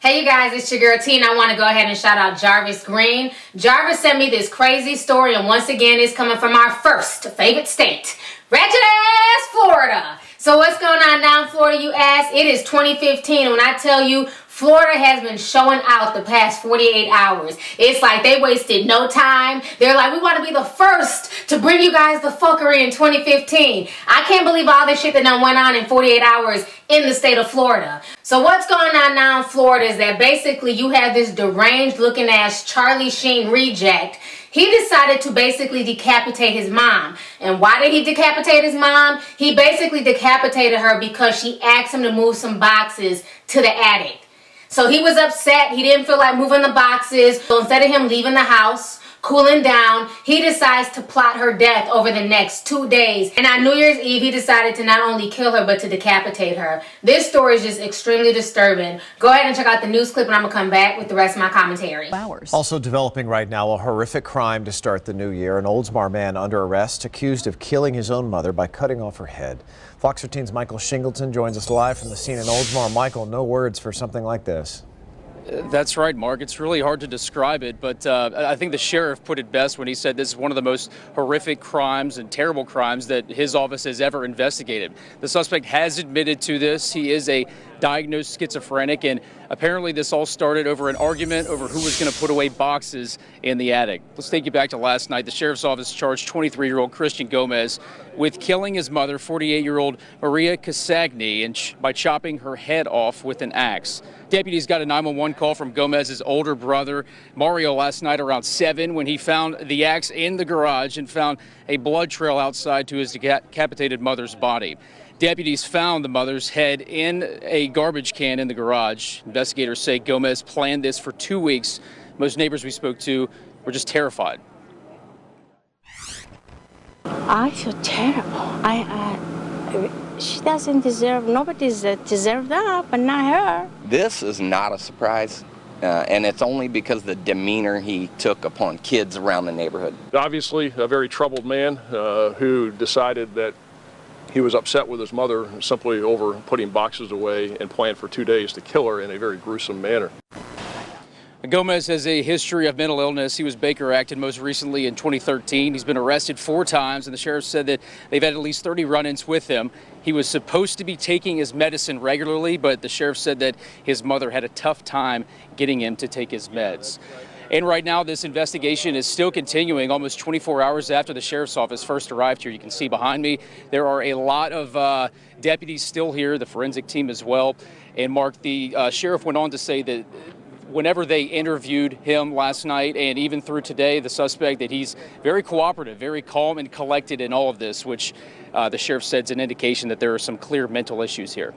Hey you guys, it's your girl T, and I want to go ahead and shout out Jarvis Green. Jarvis sent me this crazy story, and once again it's coming from our first favorite state, Ratchet ass Florida. So what's going on down in Florida, you ask? It is 2015, and when I tell you Florida has been showing out the past 48 hours. It's like they wasted no time. They're like, we want to be the first to bring you guys the fuckery in 2015. I can't believe all this shit that done went on in 48 hours in the state of Florida. So what's going on now in Florida is that basically you have this deranged looking ass Charlie Sheen reject. He decided to basically decapitate his mom. And why did he decapitate his mom? He basically decapitated her because she asked him to move some boxes to the attic. So he was upset. He didn't feel like moving the boxes. So instead of him leaving the house, cooling down, he decides to plot her death over the next 2 days. And on New Year's Eve, he decided to not only kill her, but to decapitate her. This story is just extremely disturbing. Go ahead and check out the news clip, and I'm going to come back with the rest of my commentary. Also developing right now, a horrific crime to start the new year. An Oldsmar man under arrest, accused of killing his own mother by cutting off her head. Fox 13's Michael Shingleton joins us live from the scene in Oldsmar. Michael, no words for something like this. That's right, Mark. It's really hard to describe it, but I think the sheriff put it best when he said this is one of the most horrific crimes and terrible crimes that his office has ever investigated. The suspect has admitted to this. He is a diagnosed schizophrenic, and apparently this all started over an argument over who was going to put away boxes in the attic. Let's take you back to last night. The sheriff's office charged 23-year-old Christian Gomez with killing his mother, 48-year-old Maria Casagni, and by chopping her head off with an axe. Deputies got a 911 call from Gomez's older brother, Mario, last night around 7 when he found the axe in the garage and found a blood trail outside to his decapitated mother's body. Deputies found the mother's head in a garbage can in the garage. Investigators say Gomez planned this for 2 weeks. Most neighbors we spoke to were just terrified. I feel terrible. She doesn't deserve, nobody deserves that, but not her. This is not a surprise, and it's only because the demeanor he took upon kids around the neighborhood. Obviously, a very troubled man who decided that he was upset with his mother simply over putting boxes away and planned for 2 days to kill her in a very gruesome manner. Gomez has a history of mental illness. He was Baker acted most recently in 2013. He's been arrested 4 times, and the sheriff said that they've had at least 30 run-ins with him. He was supposed to be taking his medicine regularly, but the sheriff said that his mother had a tough time getting him to take his meds. And right now, this investigation is still continuing almost 24 hours after the sheriff's office first arrived here. You can see behind me, there are a lot of deputies still here, the forensic team as well. And Mark, the sheriff went on to say that whenever they interviewed him last night and even through today, the suspect, that he's very cooperative, very calm and collected in all of this, which the sheriff said is an indication that there are some clear mental issues here.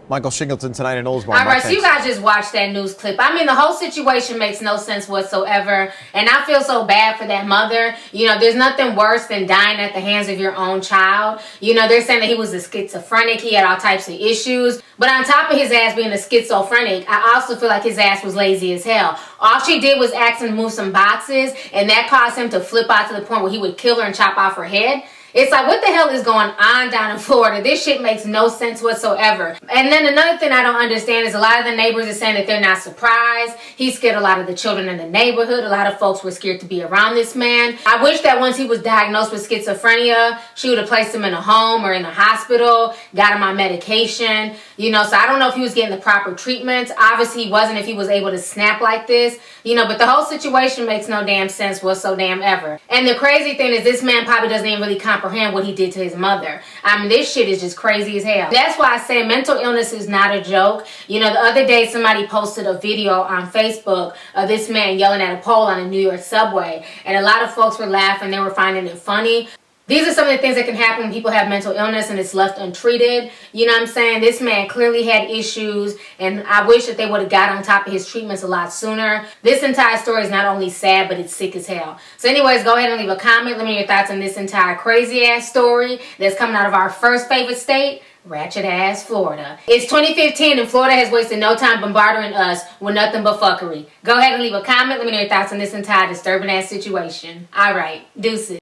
Michael Shingleton tonight in Oldsmar. All right, so you guys just watched that news clip. I mean, the whole situation makes no sense whatsoever. And I feel so bad for that mother. You know, there's nothing worse than dying at the hands of your own child. You know, they're saying that he was a schizophrenic. He had all types of issues. But on top of his ass being a schizophrenic, I also feel like his ass was lazy as hell. All she did was ask him to move some boxes, and that caused him to flip out to the point where he would kill her and chop off her head. It's like, what the hell is going on down in Florida? This shit makes no sense whatsoever. And then another thing I don't understand is a lot of the neighbors are saying that they're not surprised. He scared a lot of the children in the neighborhood. A lot of folks were scared to be around this man. I wish that once he was diagnosed with schizophrenia, she would have placed him in a home or in a hospital, got him on medication. You know, so I don't know if he was getting the proper treatments. Obviously, he wasn't if he was able to snap like this. You know, but the whole situation makes no damn sense whatsoever. And the crazy thing is this man probably doesn't even really comprehend what he did to his mother. I mean, this shit is just crazy as hell. That's why I say mental illness is not a joke. You know, the other day somebody posted a video on Facebook of this man yelling at a pole on a New York subway, and a lot of folks were laughing. They were finding it funny. These are some of the things that can happen when people have mental illness and it's left untreated. You know what I'm saying? This man clearly had issues, and I wish that they would have got on top of his treatments a lot sooner. This entire story is not only sad, but it's sick as hell. So anyways, go ahead and leave a comment. Let me know your thoughts on this entire crazy ass story that's coming out of our first favorite state, Ratchet ass Florida. It's 2015 and Florida has wasted no time bombarding us with nothing but fuckery. Go ahead and leave a comment. Let me know your thoughts on this entire disturbing ass situation. All right, deuces.